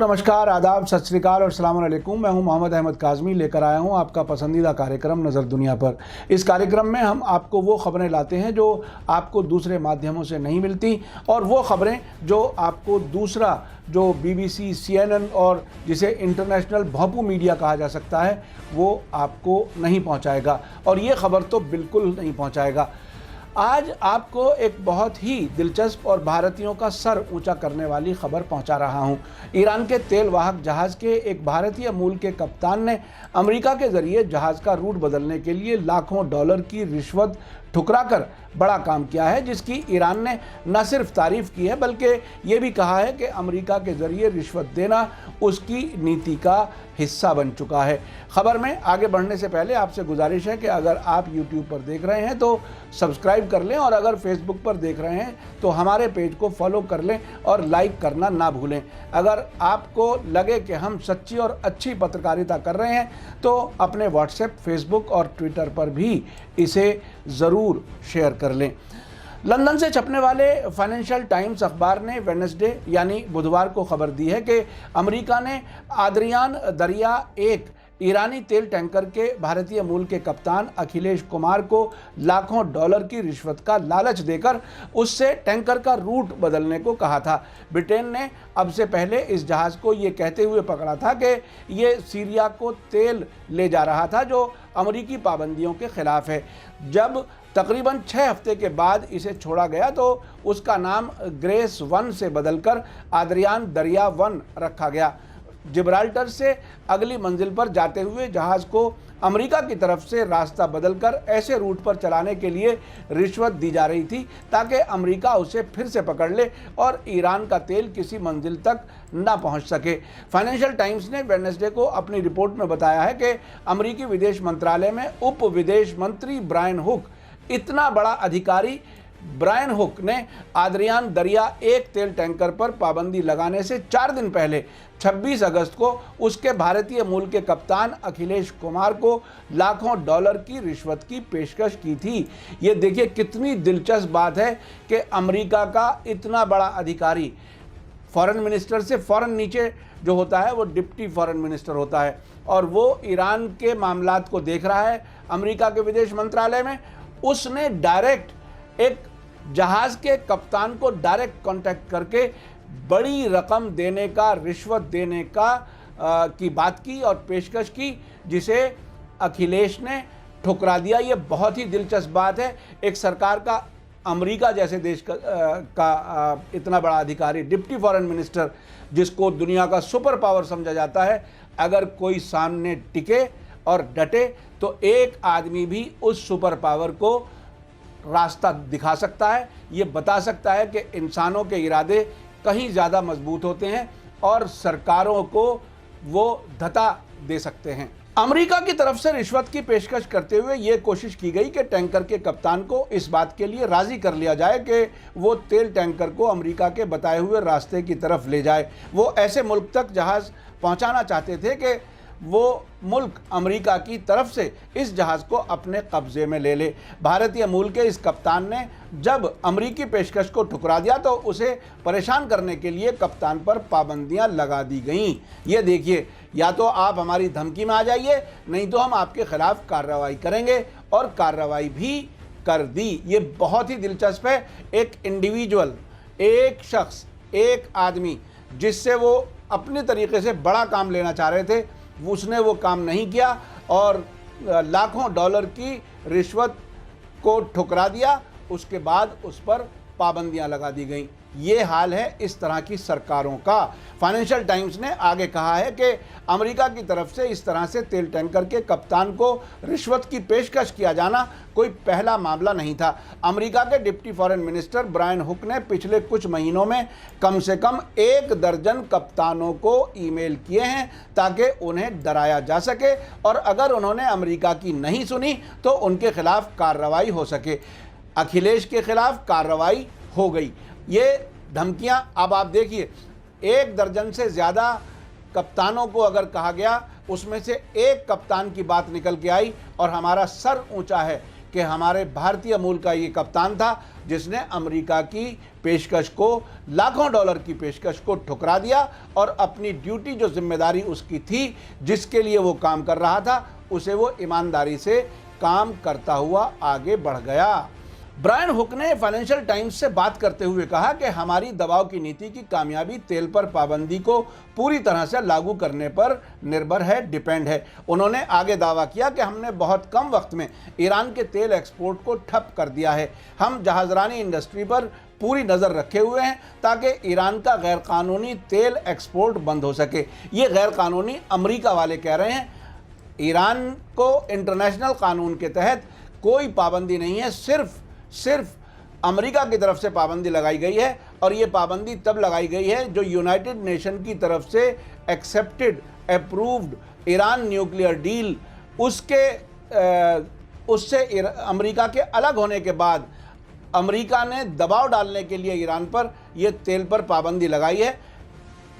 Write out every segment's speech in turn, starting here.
नमस्कार, आदाब, सत श्री अकाल और अस्सलाम वालेकुम। मैं हूं मोहम्मद अहमद काज़मी, लेकर आया हूं आपका पसंदीदा कार्यक्रम नज़र दुनिया पर। इस कार्यक्रम में हम आपको वो ख़बरें लाते हैं जो आपको दूसरे माध्यमों से नहीं मिलती, और वो ख़बरें जो आपको दूसरा जो BBC, CNN और जिसे इंटरनेशनल भोंपू मीडिया कहा जा सकता है वो आपको नहीं पहुँचाएगा, और ये ख़बर तो बिल्कुल नहीं पहुँचाएगा। आज आपको एक बहुत ही दिलचस्प और भारतीयों का सर ऊंचा करने वाली खबर पहुंचा रहा हूं। ईरान के तेल वाहक जहाज़ के एक भारतीय मूल के कप्तान ने अमेरिका के ज़रिए जहाज़ का रूट बदलने के लिए लाखों डॉलर की रिश्वत ठुकराकर बड़ा काम किया है, जिसकी ईरान ने न सिर्फ तारीफ़ की है बल्कि ये भी कहा है कि अमेरिका के ज़रिए रिश्वत देना उसकी नीति का हिस्सा बन चुका है। ख़बर में आगे बढ़ने से पहले आपसे गुजारिश है कि अगर आप YouTube पर देख रहे हैं तो सब्सक्राइब कर लें, और अगर Facebook पर देख रहे हैं तो हमारे पेज को फॉलो कर लें और लाइक करना ना भूलें। अगर आपको लगे कि हम सच्ची और अच्छी पत्रकारिता कर रहे हैं तो अपने व्हाट्सएप, फेसबुक और ट्विटर पर भी इसे ज़रूर शेयर कर लें। लंदन से छपने वाले फाइनेंशियल टाइम्स अखबार ने वेडनेसडे यानी बुधवार को खबर दी है कि अमेरिका ने आद्रियान दरिया एक ईरानी तेल टैंकर के भारतीय मूल के कप्तान अखिलेश कुमार को लाखों डॉलर की रिश्वत का लालच देकर उससे टैंकर का रूट बदलने को कहा था। ब्रिटेन ने अब से पहले इस जहाज़ को ये कहते हुए पकड़ा था कि ये सीरिया को तेल ले जा रहा था, जो अमेरिकी पाबंदियों के खिलाफ है। जब तकरीबन 6 हफ्ते के बाद इसे छोड़ा गया तो उसका नाम ग्रेस 1 से बदलकर आद्रियान दरिया 1 रखा गया। जिब्राल्टर से अगली मंजिल पर जाते हुए जहाज़ को अमेरिका की तरफ से रास्ता बदलकर ऐसे रूट पर चलाने के लिए रिश्वत दी जा रही थी ताकि अमेरिका उसे फिर से पकड़ ले और ईरान का तेल किसी मंजिल तक ना पहुंच सके। फाइनेंशियल टाइम्स ने वेडनेसडे को अपनी रिपोर्ट में बताया है कि अमेरिकी विदेश मंत्रालय में उप विदेश मंत्री ब्रायन हुक, इतना बड़ा अधिकारी ब्रायन हुक ने आद्रियान दरिया एक तेल टैंकर पर पाबंदी लगाने से 4 दिन पहले 26 अगस्त को उसके भारतीय मूल के कप्तान अखिलेश कुमार को लाखों डॉलर की रिश्वत की पेशकश की थी। ये देखिए कितनी दिलचस्प बात है कि अमेरिका का इतना बड़ा अधिकारी, फॉरेन मिनिस्टर से फ़ौरन नीचे जो होता है वो डिप्टी फॉरेन मिनिस्टर होता है, और वो ईरान के मामलात को देख रहा है अमेरिका के विदेश मंत्रालय में। उसने डायरेक्ट एक जहाज़ के कप्तान को डायरेक्ट कांटेक्ट करके बड़ी रकम देने का, रिश्वत देने का की बात की और पेशकश की, जिसे अखिलेश ने ठुकरा दिया। ये बहुत ही दिलचस्प बात है। एक सरकार का, अमेरिका जैसे देश का इतना बड़ा अधिकारी, डिप्टी फॉरेन मिनिस्टर, जिसको दुनिया का सुपर पावर समझा जाता है, अगर कोई सामने टिके और डटे तो एक आदमी भी उस सुपर पावर को रास्ता दिखा सकता है। ये बता सकता है कि इंसानों के इरादे कहीं ज़्यादा मजबूत होते हैं और सरकारों को वो धता दे सकते हैं। अमेरिका की तरफ से रिश्वत की पेशकश करते हुए ये कोशिश की गई कि टैंकर के कप्तान को इस बात के लिए राज़ी कर लिया जाए कि वो तेल टैंकर को अमेरिका के बताए हुए रास्ते की तरफ ले जाए। वो ऐसे मुल्क तक जहाज़ पहुंचाना चाहते थे कि वो मुल्क अमेरिका की तरफ से इस जहाज़ को अपने कब्ज़े में ले ले। भारतीय मूल के इस कप्तान ने जब अमेरिकी पेशकश को ठुकरा दिया तो उसे परेशान करने के लिए कप्तान पर पाबंदियां लगा दी गईं। ये देखिए, या तो आप हमारी धमकी में आ जाइए, नहीं तो हम आपके खिलाफ कार्रवाई करेंगे, और कार्रवाई भी कर दी। ये बहुत ही दिलचस्प है। एक इंडिविजुअल, एक शख्स, एक आदमी जिससे वो अपने तरीके से बड़ा काम लेना चाह रहे थे, उसने वो काम नहीं किया और लाखों डॉलर की रिश्वत को ठुकरा दिया। उसके बाद उस पर पाबंदियां लगा दी गईं। ये हाल है इस तरह की सरकारों का। फाइनेंशियल टाइम्स ने आगे कहा है कि अमेरिका की तरफ से इस तरह से तेल टैंकर के कप्तान को रिश्वत की पेशकश किया जाना कोई पहला मामला नहीं था। अमेरिका के deputy foreign minister Brian Hook ने पिछले कुछ महीनों में कम से कम 1 दर्जन कप्तानों को ईमेल किए हैं ताकि उन्हें डराया जा सके, और अगर उन्होंने अमेरिका की नहीं सुनी तो उनके खिलाफ कार्रवाई हो सके। अखिलेश के खिलाफ कार्रवाई हो गई। ये धमकियां अब आप देखिए, 1 दर्जन से ज़्यादा कप्तानों को अगर कहा गया, उसमें से एक कप्तान की बात निकल के आई, और हमारा सर ऊंचा है कि हमारे भारतीय मूल का ये कप्तान था जिसने अमेरिका की पेशकश को, लाखों डॉलर की पेशकश को ठुकरा दिया और अपनी ड्यूटी, जो जिम्मेदारी उसकी थी, जिसके लिए वो काम कर रहा था, उसे वो ईमानदारी से काम करता हुआ आगे बढ़ गया। ब्रायन हुक ने फाइनेंशियल टाइम्स से बात करते हुए कहा कि हमारी दबाव की नीति की कामयाबी तेल पर पाबंदी को पूरी तरह से लागू करने पर निर्भर है, डिपेंड है। उन्होंने आगे दावा किया कि हमने बहुत कम वक्त में ईरान के तेल एक्सपोर्ट को ठप कर दिया है। हम जहाजरानी इंडस्ट्री पर पूरी नज़र रखे हुए हैं ताकि ईरान का गैरकानूनी तेल एक्सपोर्ट बंद हो सके। ये गैरकानूनी अमेरिका वाले कह रहे हैं। ईरान को इंटरनेशनल कानून के तहत कोई पाबंदी नहीं है, सिर्फ अमेरिका की तरफ से पाबंदी लगाई गई है और ये पाबंदी तब लगाई गई है जो यूनाइटेड नेशन की तरफ से accepted, approved Iran nuclear deal, उससे अमेरिका के अलग होने के बाद अमेरिका ने दबाव डालने के लिए ईरान पर यह तेल पर पाबंदी लगाई है।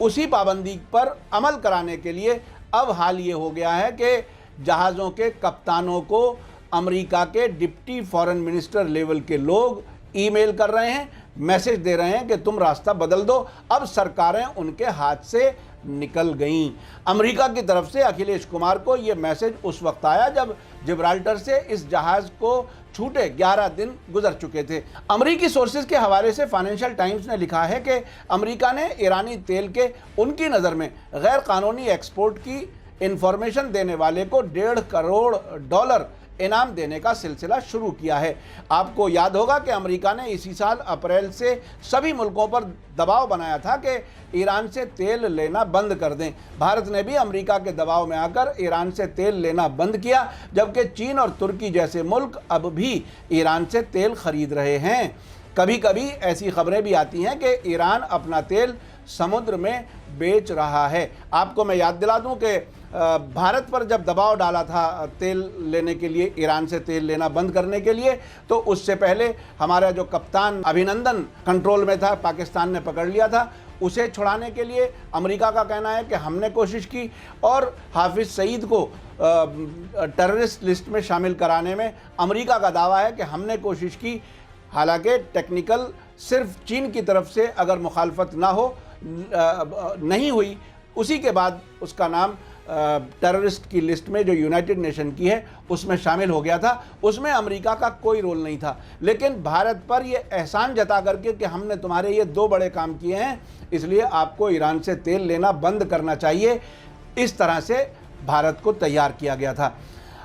उसी पाबंदी पर अमल कराने के लिए अब हाल ये हो गया है कि जहाज़ों के कप्तानों को अमेरिका के डिप्टी फॉरेन मिनिस्टर लेवल के लोग ईमेल कर रहे हैं, मैसेज दे रहे हैं कि तुम रास्ता बदल दो। अब सरकारें उनके हाथ से निकल गईं। अमेरिका की तरफ से अखिलेश कुमार को यह मैसेज उस वक्त आया जब जिब्राल्टर से इस जहाज़ को छूटे 11 दिन गुजर चुके थे। अमेरिकी सोर्सेज के हवाले से फाइनेंशियल टाइम्स ने लिखा है कि अमेरिका ने ईरानी तेल के उनकी नज़र में गैर कानूनी एक्सपोर्ट की इंफॉर्मेशन देने वाले को $1.5 करोड़ इनाम देने का सिलसिला शुरू किया है। आपको याद होगा कि अमेरिका ने इसी साल अप्रैल से सभी मुल्कों पर दबाव बनाया था कि ईरान से तेल लेना बंद कर दें। भारत ने भी अमेरिका के दबाव में आकर ईरान से तेल लेना बंद किया, जबकि चीन और तुर्की जैसे मुल्क अब भी ईरान से तेल खरीद रहे हैं। कभी कभी ऐसी खबरें भी आती हैं कि ईरान अपना तेल समुद्र में बेच रहा है। आपको मैं याद दिला दूं कि भारत पर जब दबाव डाला था तेल लेने के लिए, ईरान से तेल लेना बंद करने के लिए, तो उससे पहले हमारा जो कप्तान अभिनंदन कंट्रोल में था, पाकिस्तान ने पकड़ लिया था। उसे छुड़ाने के लिए अमेरिका का कहना है कि हमने कोशिश की और हाफिज़ सईद को टेररिस्ट लिस्ट में शामिल कराने में अमेरिका का दावा है कि हमने कोशिश की। हालांकि टेक्निकल सिर्फ चीन की तरफ से अगर मुखालफत ना हो, नहीं हुई, उसी के बाद उसका नाम टेररिस्ट की लिस्ट में जो यूनाइटेड नेशन की है उसमें शामिल हो गया था। उसमें अमेरिका का कोई रोल नहीं था, लेकिन भारत पर यह एहसान जता करके कि हमने तुम्हारे ये 2 बड़े काम किए हैं, इसलिए आपको ईरान से तेल लेना बंद करना चाहिए, इस तरह से भारत को तैयार किया गया था।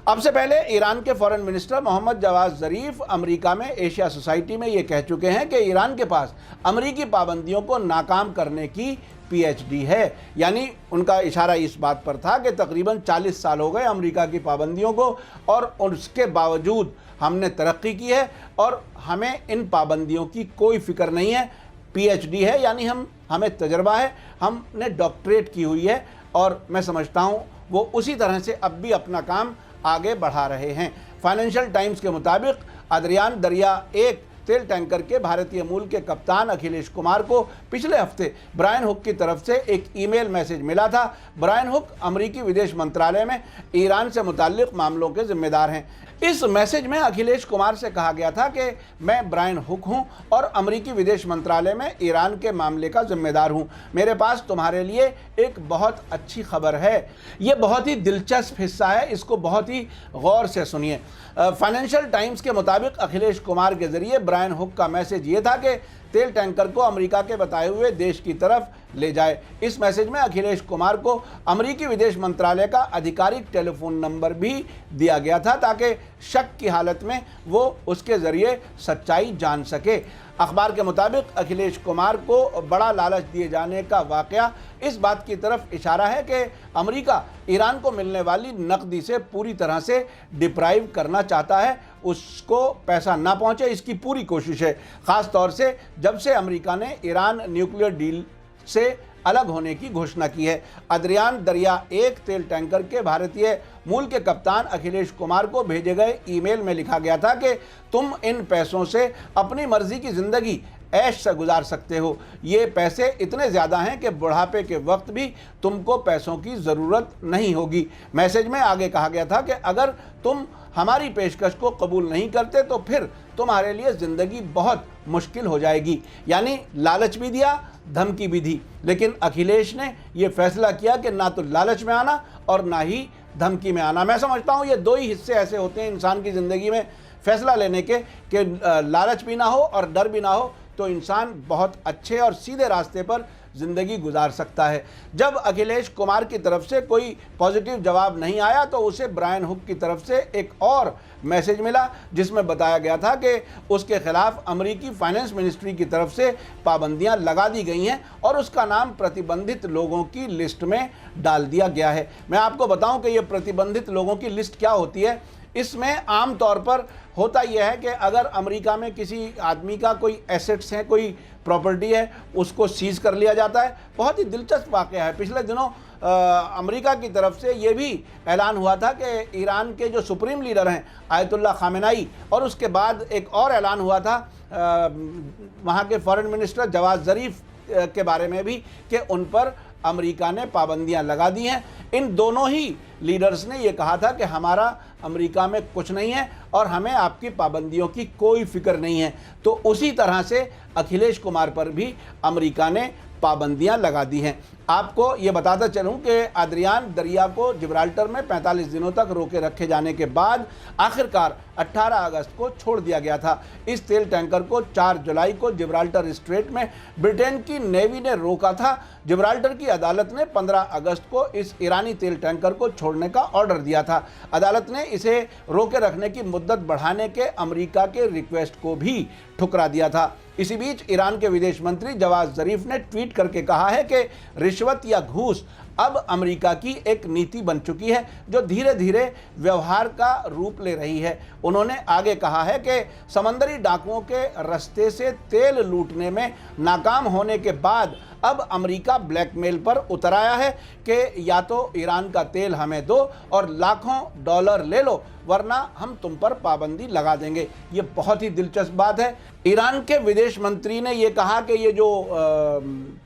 अब से पहले ईरान के फॉरेन मिनिस्टर मोहम्मद जवाद ज़रीफ अमेरिका में एशिया सोसाइटी में ये कह चुके हैं कि ईरान के पास अमेरिकी पाबंदियों को नाकाम करने की PhD है। यानी उनका इशारा इस बात पर था कि तकरीबन 40 साल हो गए अमेरिका की पाबंदियों को और उसके बावजूद हमने तरक्की की है और हमें इन पाबंदियों की कोई फ़िक्र नहीं है। PhD है यानी हमें तजर्बा है, हमने डॉक्टरेट की हुई है और मैं समझता हूँ वो उसी तरह से अब भी अपना काम आगे बढ़ा रहे हैं। फाइनेंशियल टाइम्स के मुताबिक अदरियान दरिया 1 तेल टैंकर के भारतीय मूल के कप्तान अखिलेश कुमार को पिछले हफ्ते ब्रायन हुक की तरफ से एक ईमेल मैसेज मिला था। ब्रायन हुक अमेरिकी विदेश मंत्रालय में ईरान से मुताल्लिक मामलों के जिम्मेदार हैं। इस मैसेज में अखिलेश कुमार से कहा गया था कि मैं ब्रायन हुक हूं और अमेरिकी विदेश मंत्रालय में ईरान के मामले का जिम्मेदार हूं। मेरे पास तुम्हारे लिए एक बहुत अच्छी खबर है। ये बहुत ही दिलचस्प हिस्सा है, इसको बहुत ही गौर से सुनिए। फाइनेंशियल टाइम्स के मुताबिक अखिलेश कुमार के ज़रिए ब्रायन हुक का मैसेज ये था कि तेल टैंकर को अमेरिका के बताए हुए देश की तरफ ले जाए। इस मैसेज में अखिलेश कुमार को अमेरिकी विदेश मंत्रालय का आधिकारिक टेलीफोन नंबर भी दिया गया था ताकि शक की हालत में वो उसके ज़रिए सच्चाई जान सके। अखबार के मुताबिक अखिलेश कुमार को बड़ा लालच दिए जाने का वाक़या इस बात की तरफ इशारा है कि अमेरिका ईरान को मिलने वाली नकदी से पूरी तरह से डिप्राइव करना चाहता है, उसको पैसा ना पहुंचे इसकी पूरी कोशिश है। ख़ास तौर से जब से अमेरिका ने ईरान न्यूक्लियर डील से अलग होने की घोषणा की है। अदरियान दरिया 1 तेल टैंकर के भारतीय मूल के कप्तान अखिलेश कुमार को भेजे गए ईमेल में लिखा गया था कि तुम इन पैसों से अपनी मर्जी की ज़िंदगी ऐश से गुजार सकते हो। ये पैसे इतने ज़्यादा हैं कि बुढ़ापे के वक्त भी तुमको पैसों की ज़रूरत नहीं होगी। मैसेज में आगे कहा गया था कि अगर तुम हमारी पेशकश को कबूल नहीं करते तो फिर तुम्हारे लिए ज़िंदगी बहुत मुश्किल हो जाएगी। यानी लालच भी दिया, धमकी भी दी, लेकिन अखिलेश ने ये फैसला किया कि ना तो लालच में आना और ना ही धमकी में आना। मैं समझता हूँ ये दो ही हिस्से ऐसे होते हैं इंसान की ज़िंदगी में फैसला लेने के कि लालच भी ना हो और डर भी ना हो, तो इंसान बहुत अच्छे और सीधे रास्ते पर ज़िंदगी गुजार सकता है। जब अखिलेश कुमार की तरफ से कोई पॉजिटिव जवाब नहीं आया तो उसे ब्रायन हुक की तरफ से एक और मैसेज मिला जिसमें बताया गया था कि उसके खिलाफ अमेरिकी फाइनेंस मिनिस्ट्री की तरफ से पाबंदियां लगा दी गई हैं और उसका नाम प्रतिबंधित लोगों की लिस्ट में डाल दिया गया है। मैं आपको बताऊं कि ये प्रतिबंधित लोगों की लिस्ट क्या होती है। इसमें आम तौर पर होता यह है कि अगर अमेरिका में किसी आदमी का कोई एसेट्स हैं, कोई प्रॉपर्टी है, उसको सीज कर लिया जाता है। बहुत ही दिलचस्प वाक़या है। पिछले दिनों अमेरिका की तरफ से ये भी ऐलान हुआ था कि ईरान के जो सुप्रीम लीडर हैं आयतुल्लाह खामेनेई, और उसके बाद एक और ऐलान हुआ था वहाँ के फॉरेन मिनिस्टर जवाद ज़रीफ के बारे में भी कि उन पर अमेरिका ने पाबंदियां लगा दी हैं। इन दोनों ही लीडर्स ने ये कहा था कि हमारा अमेरिका में कुछ नहीं है और हमें आपकी पाबंदियों की कोई फिक्र नहीं है। तो उसी तरह से अखिलेश कुमार पर भी अमेरिका ने पाबंदियां लगा दी हैं। आपको ये बताता चलूं कि आद्रियान दरिया को जिब्राल्टर में 45 दिनों तक रोके रखे जाने के बाद आखिरकार 18 अगस्त को छोड़ दिया गया था। इस तेल टैंकर को 4 जुलाई को जिब्राल्टर स्ट्रेट में ब्रिटेन की नेवी ने रोका था। जिब्राल्टर की अदालत ने 15 अगस्त को इस ईरानी तेल टैंकर को छोड़ने का ऑर्डर दिया था। अदालत ने इसे रोके रखने की मुद्दत बढ़ाने के अमेरिका के रिक्वेस्ट को भी ठुकरा दिया था। इसी बीच ईरान के विदेश मंत्री जवाद ज़रीफ ने ट्वीट करके कहा है कि रिश्वत या घूस अब अमेरिका की एक नीति बन चुकी है जो धीरे धीरे व्यवहार का रूप ले रही है। उन्होंने आगे कहा है कि समंदरी डाकुओं के रास्ते से तेल लूटने में नाकाम होने के बाद अब अमेरिका ब्लैकमेल पर उतर आया है कि या तो ईरान का तेल हमें दो और लाखों डॉलर ले लो वरना हम तुम पर पाबंदी लगा देंगे। ये बहुत ही दिलचस्प बात है। ईरान के विदेश मंत्री ने ये कहा कि ये जो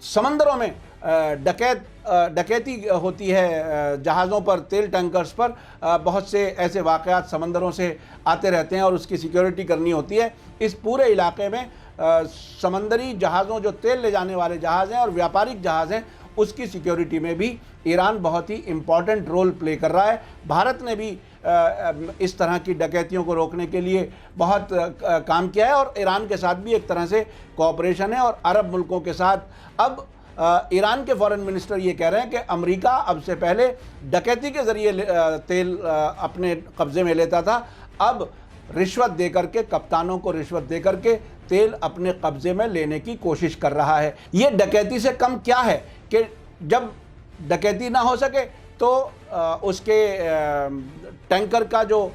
समंदरों में डकैती होती है जहाज़ों पर, तेल टैंकर्स पर, बहुत से ऐसे वाक़यात समंदरों से आते रहते हैं और उसकी सिक्योरिटी करनी होती है। इस पूरे इलाके में समंदरी जहाज़ों, जो तेल ले जाने वाले जहाज़ हैं और व्यापारिक जहाज़ हैं, उसकी सिक्योरिटी में भी ईरान बहुत ही इम्पॉर्टेंट रोल प्ले कर रहा है। भारत ने भी इस तरह की डकैतियों को रोकने के लिए बहुत काम किया है और ईरान के साथ भी एक तरह से कोऑपरेशन है। और अरब मुल्कों के साथ अब ईरान के फॉरेन मिनिस्टर ये कह रहे हैं कि अमेरिका अब से पहले डकैती के ज़रिए तेल अपने कब्ज़े में लेता था, अब रिश्वत दे करके, कप्तानों को रिश्वत दे करके तेल अपने कब्ज़े में लेने की कोशिश कर रहा है। ये डकैती से कम क्या है कि जब डकैती ना हो सके तो उसके टैंकर का जो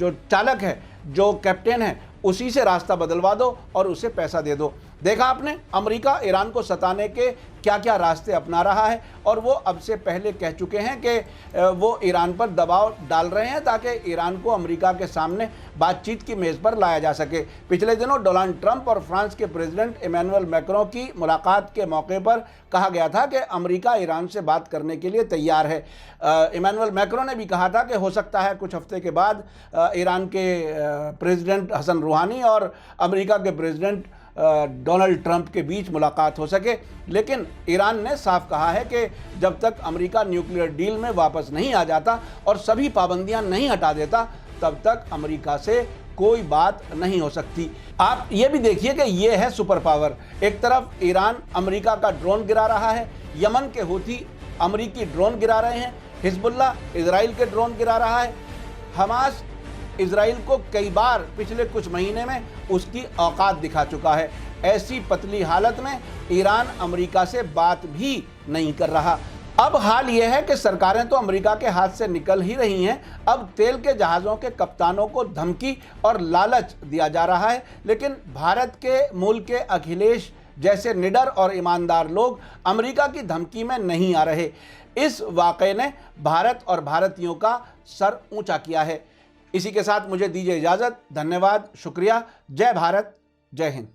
चालक है, जो कैप्टन है, उसी से रास्ता बदलवा दो और उसे पैसा दे दो। देखा आपने अमेरिका ईरान को सताने के क्या क्या रास्ते अपना रहा है और वो अब से पहले कह चुके हैं कि वो ईरान पर दबाव डाल रहे हैं ताकि ईरान को अमेरिका के सामने बातचीत की मेज़ पर लाया जा सके। पिछले दिनों डोनाल्ड ट्रंप और फ्रांस के प्रेसिडेंट इमैनुअल मैक्रों की मुलाकात के मौके पर कहा गया था कि अमेरिका ईरान से बात करने के लिए तैयार है। इमैनुअल मैक्रों ने भी कहा था कि हो सकता है कुछ हफ्ते के बाद ईरान के प्रेसिडेंट हसन रूहानी और अमेरिका के प्रेसिडेंट डोनाल्ड ट्रंप के बीच मुलाकात हो सके, लेकिन ईरान ने साफ कहा है कि जब तक अमेरिका न्यूक्लियर डील में वापस नहीं आ जाता और सभी पाबंदियां नहीं हटा देता तब तक अमेरिका से कोई बात नहीं हो सकती। आप ये भी देखिए कि ये है सुपर पावर। एक तरफ ईरान अमेरिका का ड्रोन गिरा रहा है, यमन के हूथी अमेरिकी ड्रोन गिरा रहे हैं, हिजबुल्लाह इजराइल के ड्रोन गिरा रहा है, हमास इजराइल को कई बार पिछले कुछ महीने में उसकी औकात दिखा चुका है। ऐसी पतली हालत में ईरान अमेरिका से बात भी नहीं कर रहा। अब हाल यह है कि सरकारें तो अमेरिका के हाथ से निकल ही रही हैं। अब तेल के जहाज़ों के कप्तानों को धमकी और लालच दिया जा रहा है, लेकिन भारत के मूल के अखिलेश जैसे निडर और ईमानदार लोग अमेरिका की धमकी में नहीं आ रहे। इस वाक़े ने भारत और भारतीयों का सर ऊंचा किया है। इसी के साथ मुझे दीजिए इजाज़त। धन्यवाद, शुक्रिया। जय भारत, जय हिंद।